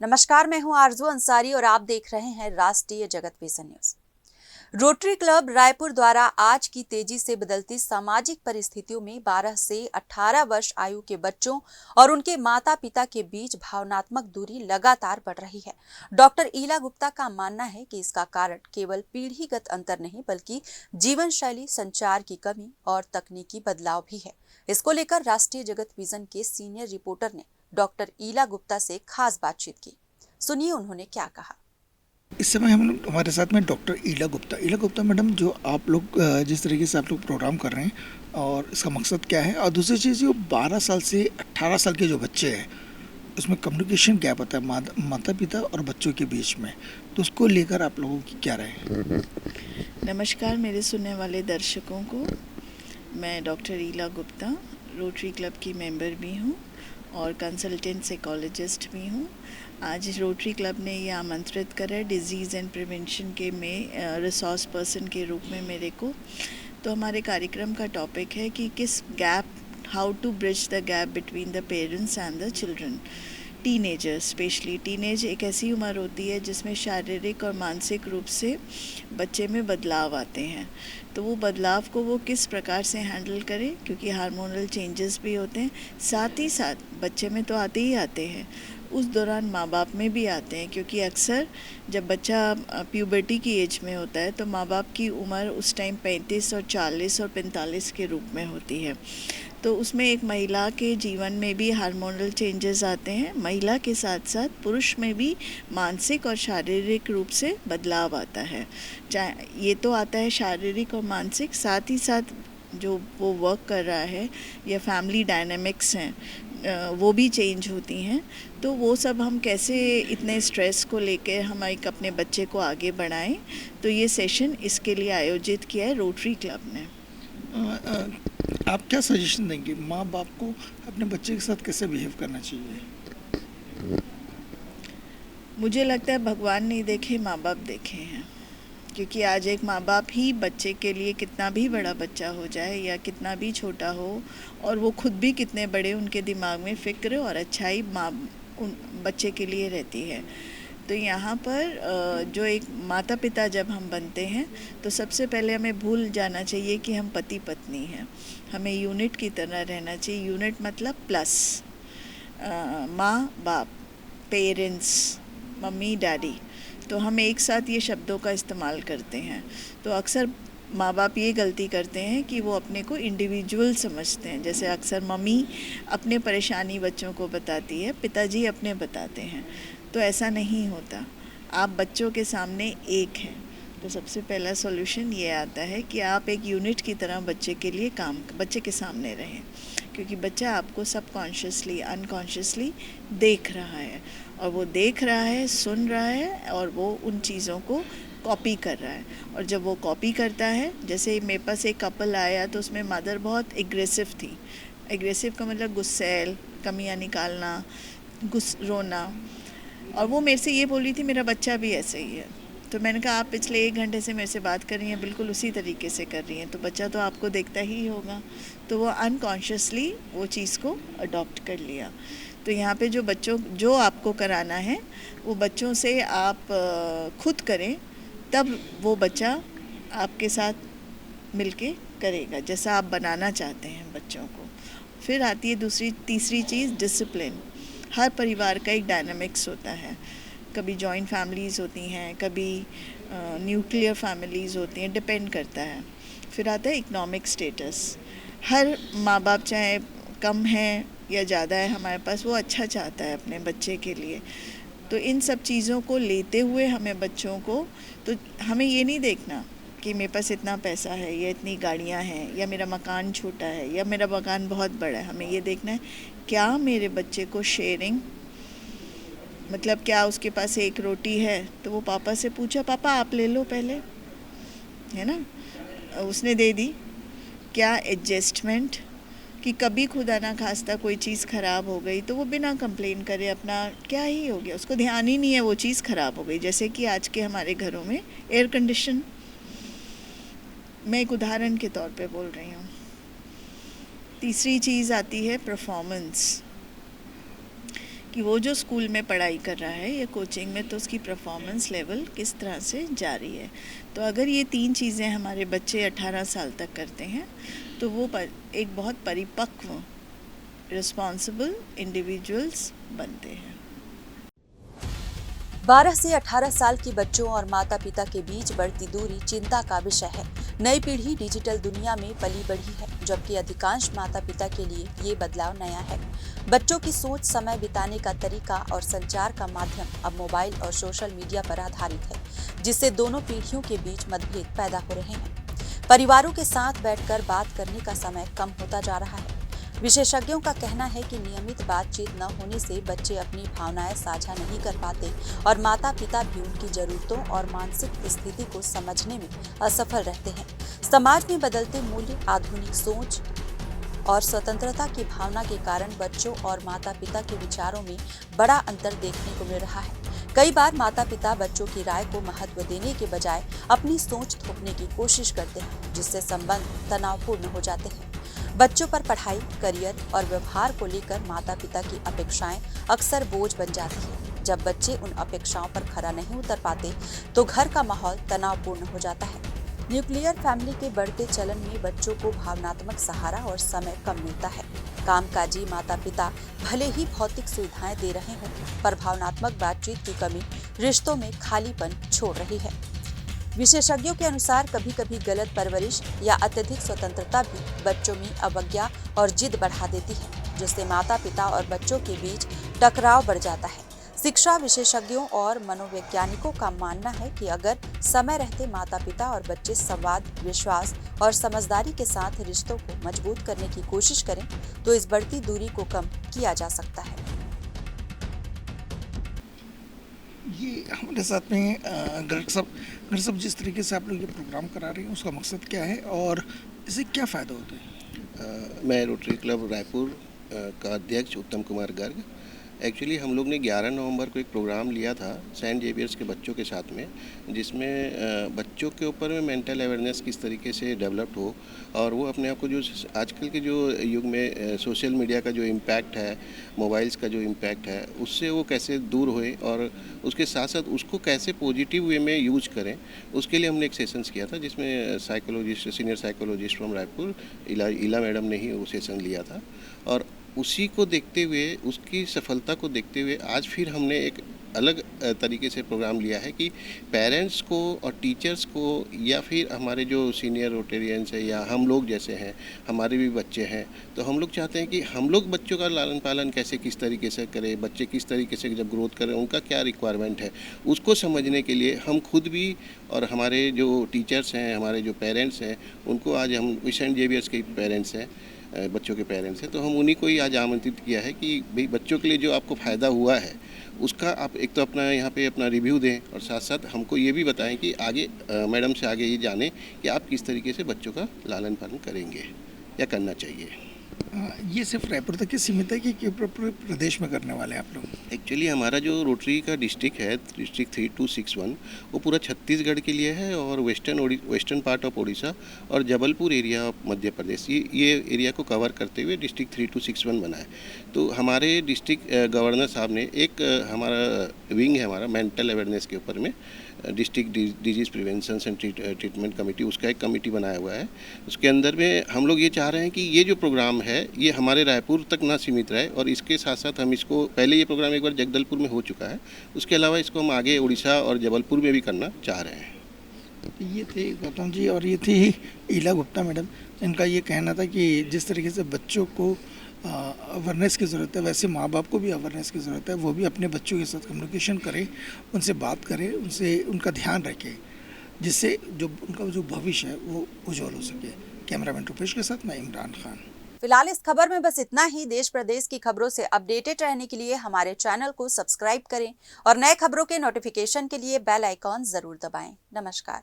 नमस्कार, मैं हूं आरजू अंसारी और आप देख रहे हैं राष्ट्रीय जगत vision news. Rotary club Raipur द्वारा आज की तेजी से बदलती सामाजिक परिस्थितियों में 12 से 18 वर्ष आयु के बच्चों और उनके माता पिता के बीच भावनात्मक दूरी लगातार बढ़ रही है। डॉक्टर ईला गुप्ता का मानना है कि इसका कारण केवल पीढ़ीगत अंतर नहीं बल्कि जीवन शैली, संचार की कमी और तकनीकी बदलाव भी है। इसको लेकर राष्ट्रीय जगत विजन के सीनियर रिपोर्टर ने डॉक्टर ईला गुप्ता से खास बातचीत की। सुनिए उन्होंने क्या कहा। इस समय हम लोग हमारे साथ में डॉक्टर ईला गुप्ता मैडम, जो आप लोग जिस तरीके से आप लोग प्रोग्राम कर रहे हैं और इसका मकसद क्या है, और दूसरी चीज़ जो 12 साल से 18 साल के जो बच्चे हैं उसमें कम्युनिकेशन गैप होता है माता पिता और बच्चों के बीच में, तो उसको लेकर आप लोगों की क्या राय है? नमस्कार मेरे सुनने वाले दर्शकों को। मैं डॉक्टर ईला गुप्ता रोटरी क्लब की मेंबर भी हूँ और कंसल्टेंट साइकोलॉजिस्ट भी हूँ। आज रोटरी क्लब ने ये आमंत्रित करा डिजीज़ एंड प्रिवेंशन के में रिसोर्स पर्सन के रूप में मेरे को। तो हमारे कार्यक्रम का टॉपिक है कि किस gap, how to bridge the gap between the parents and the children. Teenager, specially teenage एक ऐसी उम्र होती है जिसमें शारीरिक और मानसिक रूप से बच्चे में बदलाव आते हैं। तो वो बदलाव को वो किस प्रकार से हैंडल करें, क्योंकि हार्मोनल चेंजेस भी होते हैं, साथ ही साथ बच्चे में तो आते ही आते हैं, उस दौरान माँ बाप में भी आते हैं। क्योंकि अक्सर जब बच्चा प्यूबर्टी की एज में होता है तो माँ बाप की उम्र उस टाइम 35 और 40 और 45 के रूप में होती है। तो उसमें एक महिला के जीवन में भी हार्मोनल चेंजेस आते हैं। महिला के साथ साथ पुरुष में भी मानसिक और शारीरिक रूप से बदलाव आता है। चाहे ये तो आता है शारीरिक और मानसिक, साथ ही साथ जो वो वर्क कर रहा है या फैमिली डायनामिक्स हैं वो भी चेंज होती हैं। तो वो सब हम कैसे इतने स्ट्रेस को लेकर हम एक अपने बच्चे को आगे बढ़ाएं, तो ये सेशन इसके लिए आयोजित किया है रोटरी क्लब ने। आप क्या सजेशन देंगे माँ बाप को अपने बच्चे के साथ कैसे बिहेव करना चाहिए? मुझे लगता है भगवान नहीं देखे, माँ बाप देखे हैं। क्योंकि आज एक माँ बाप ही बच्चे के लिए, कितना भी बड़ा बच्चा हो जाए या कितना भी छोटा हो, और वो खुद भी कितने बड़े, उनके दिमाग में फ़िक्र और अच्छाई उन बच्चे के लिए रहती है। तो यहाँ पर जो एक माता पिता जब हम बनते हैं तो सबसे पहले हमें भूल जाना चाहिए कि हम पति पत्नी हैं। हमें यूनिट की तरह रहना चाहिए। यूनिट मतलब प्लस, माँ बाप, पेरेंट्स, मम्मी डैडी। तो हम एक साथ ये शब्दों का इस्तेमाल करते हैं। तो अक्सर माँ बाप ये गलती करते हैं कि वो अपने को इंडिविजुअल समझते हैं। जैसे अक्सर मम्मी अपने परेशानी बच्चों को बताती है, पिताजी अपने बताते हैं। तो ऐसा नहीं होता। आप बच्चों के सामने एक हैं। तो सबसे पहला सॉल्यूशन ये आता है कि आप एक यूनिट की तरह बच्चे के सामने रहें। क्योंकि बच्चा आपको सबकॉन्शियसली, अनकॉन्शियसली देख रहा है, और वो देख रहा है, सुन रहा है, और वो उन चीज़ों को कॉपी कर रहा है। और जब वो कॉपी करता है, जैसे मेरे पास एक कपल आया तो उसमें मदर बहुत एग्रेसिव थी। एग्रेसिव का मतलब गुस्सैल, कमियां निकालना, रोना। और वो मेरे से ये बोल रही थी मेरा बच्चा भी ऐसे ही है। तो मैंने कहा आप पिछले 1 घंटे से मेरे से बात कर रही हैं, बिल्कुल उसी तरीके से कर रही हैं, तो बच्चा तो आपको देखता ही होगा। तो वो अनकॉन्शियसली वो चीज़ को अडॉप्ट कर लिया। तो यहाँ पे जो आपको कराना है वो बच्चों से आप खुद करें, तब वो बच्चा आपके साथ मिलके करेगा जैसा आप बनाना चाहते हैं बच्चों को। फिर आती है तीसरी चीज़, डिसिप्लिन। हर परिवार का एक डायनामिक्स होता है। कभी जॉइंट फैमिलीज़ होती हैं, कभी न्यूक्लियर फैमिलीज़ होती हैं, डिपेंड करता है। फिर आता है इकोनॉमिक स्टेटस। हर माँ बाप चाहे कम है या ज़्यादा है हमारे पास, वो अच्छा चाहता है अपने बच्चे के लिए। तो इन सब चीज़ों को लेते हुए हमें बच्चों को, तो हमें ये नहीं देखना कि मेरे पास इतना पैसा है या इतनी गाड़ियाँ हैं या मेरा मकान छोटा है या मेरा मकान बहुत बड़ा है। हमें ये देखना है क्या मेरे बच्चे को शेयरिंग, मतलब क्या उसके पास एक रोटी है तो वो पापा से पूछा, पापा आप ले लो पहले, है ना, उसने दे दी। क्या एडजस्टमेंट, कि कभी खुदा ना खास्ता कोई चीज़ ख़राब हो गई तो वो बिना कंप्लेन करे अपना क्या ही हो गया, उसको ध्यान ही नहीं है वो चीज़ ख़राब हो गई। जैसे कि आज के हमारे घरों में एयर कंडीशन, मैं एक उदाहरण के तौर पे बोल रही हूँ। तीसरी चीज़ आती है परफॉर्मेंस, कि वो जो स्कूल में पढ़ाई कर रहा है या कोचिंग में, तो उसकी परफॉर्मेंस लेवल किस तरह से जारी है। तो अगर ये 3 चीज़ें हमारे बच्चे 18 साल तक करते हैं तो वो एक बहुत परिपक्व रिस्पॉन्सिबल इंडिविजुअल्स बनते हैं। 12 से 18 साल के बच्चों और माता पिता के बीच बढ़ती दूरी चिंता का विषय है। नई पीढ़ी डिजिटल दुनिया में पली बढ़ी है, जबकि अधिकांश माता पिता के लिए ये बदलाव नया है। बच्चों की सोच, समय बिताने का तरीका और संचार का माध्यम अब मोबाइल और सोशल मीडिया पर आधारित है, जिससे दोनों पीढ़ियों के बीच मतभेद पैदा हो रहे हैं। परिवारों के साथ बैठकर बात करने का समय कम होता जा रहा है। विशेषज्ञों का कहना है कि नियमित बातचीत न होने से बच्चे अपनी भावनाएं साझा नहीं कर पाते और माता पिता भी उनकी जरूरतों और मानसिक स्थिति को समझने में असफल रहते हैं। समाज में बदलते मूल्य, आधुनिक सोच और स्वतंत्रता की भावना के कारण बच्चों और माता पिता के विचारों में बड़ा अंतर देखने को मिल रहा है। कई बार माता पिता बच्चों की राय को महत्व देने के बजाय अपनी सोच थोपने की कोशिश करते हैं, जिससे संबंध तनावपूर्ण हो जाते हैं। बच्चों पर पढ़ाई, करियर और व्यवहार को लेकर माता पिता की अपेक्षाएं अक्सर बोझ बन जाती है। जब बच्चे उन अपेक्षाओं पर खरा नहीं उतर पाते तो घर का माहौल तनावपूर्ण हो जाता है। न्यूक्लियर फैमिली के बढ़ते चलन में बच्चों को भावनात्मक सहारा और समय कम मिलता है। कामकाजी माता पिता भले ही भौतिक सुविधाएं दे रहे हों, पर भावनात्मक बातचीत की कमी रिश्तों में खालीपन छोड़ रही है। विशेषज्ञों के अनुसार कभी कभी गलत परवरिश या अत्यधिक स्वतंत्रता भी बच्चों में अवज्ञा और जिद बढ़ा देती है, जिससे माता पिता और बच्चों के बीच टकराव बढ़ जाता है। शिक्षा विशेषज्ञों और मनोवैज्ञानिकों का मानना है कि अगर समय रहते माता पिता और बच्चे संवाद, विश्वास और समझदारी के साथ रिश्तों को मजबूत करने की कोशिश करें तो इस बढ़ती दूरी को कम किया जा सकता है। ये हमारे साथ में गर्ग साहब जिस तरीके से आप लोग ये प्रोग्राम करा रहे हैं उसका मकसद क्या है और इससे क्या फ़ायदा होता है? मैं रोटरी क्लब रायपुर का अध्यक्ष उत्तम कुमार गर्ग। एक्चुअली हम लोग ने 11 नवंबर को एक प्रोग्राम लिया था सेंट जेवियर्स के बच्चों के साथ में, जिसमें बच्चों के ऊपर में मेंटल अवेयरनेस किस तरीके से डेवलप्ड हो और वो अपने आप को जो आजकल के जो युग में सोशल मीडिया का जो इम्पैक्ट है, मोबाइल्स का जो इम्पैक्ट है, उससे वो कैसे दूर होए और उसके साथ साथ उसको कैसे पॉजिटिव वे में यूज करें, उसके लिए हमने एक सेशंस किया था, जिसमें psychologist, senior psychologist from Raipur इला मैडम ने ही वो सेशन लिया था। और उसी को देखते हुए, उसकी सफलता को देखते हुए आज फिर हमने एक अलग तरीके से प्रोग्राम लिया है कि पेरेंट्स को और टीचर्स को या फिर हमारे जो सीनियर रोटेरियंस है या हम लोग जैसे हैं, हमारे भी बच्चे हैं, तो हम लोग चाहते हैं कि हम लोग बच्चों का लालन पालन कैसे किस तरीके से करें, बच्चे किस तरीके से जब ग्रोथ करें उनका क्या रिक्वायरमेंट है, उसको समझने के लिए हम खुद भी और हमारे जो टीचर्स हैं, हमारे जो पेरेंट्स हैं, उनको आज हम सेंट जेवियर्स के पेरेंट्स हैं, बच्चों के पेरेंट्स हैं, तो हम उन्हीं को ही आज आमंत्रित किया है कि भाई बच्चों के लिए जो आपको फ़ायदा हुआ है उसका आप एक तो अपना यहाँ पे अपना रिव्यू दें और साथ साथ हमको ये भी बताएं कि आगे मैडम से आगे ये जानें कि आप किस तरीके से बच्चों का लालन पालन करेंगे या करना चाहिए। ये सिर्फ रायपुर तक ही सीमित है कि पूरे प्रदेश में करने वाले हैं आप लोग? एक्चुअली हमारा जो रोटरी का डिस्ट्रिक्ट है, डिस्ट्रिक्ट 3261, वो पूरा छत्तीसगढ़ के लिए है और वेस्टर्न पार्ट ऑफ उड़ीसा और जबलपुर एरिया ऑफ मध्य प्रदेश, ये एरिया को कवर करते हुए डिस्ट्रिक्ट 3261 बना है। तो हमारे डिस्ट्रिक्ट गवर्नर साहब ने एक हमारा विंग है हमारा मेंटल अवेयरनेस के ऊपर में, district disease prevention and treatment committee, उसका एक कमेटी बनाया हुआ है। उसके अंदर में हम लोग ये चाह रहे हैं कि ये जो प्रोग्राम है ये हमारे रायपुर तक ना सीमित रहे और इसके साथ साथ हम इसको, पहले ये प्रोग्राम एक बार जगदलपुर में हो चुका है, उसके अलावा इसको हम आगे उड़ीसा और जबलपुर में भी करना चाह रहे हैं। ये थे गौतम जी और ये थी इला गुप्ता मैडम। इनका ये कहना था कि जिस तरीके से बच्चों को अवेयरनेस की ज़रूरत है, वैसे माँ बाप को भी अवेयरनेस की ज़रूरत है। वो भी अपने बच्चों के साथ कम्युनिकेशन करें, उनसे बात करें, उनसे उनका ध्यान रखें, जिससे जो उनका जो भविष्य है वो उज्जवल हो सके। कैमरामैन रुपेश के साथ मैं इमरान खान। फिलहाल इस खबर में बस इतना ही। देश प्रदेश की खबरों से अपडेटेड रहने के लिए हमारे चैनल को सब्सक्राइब करें और नए खबरों के नोटिफिकेशन के लिए बेल आइकॉन जरूर दबाएं। नमस्कार।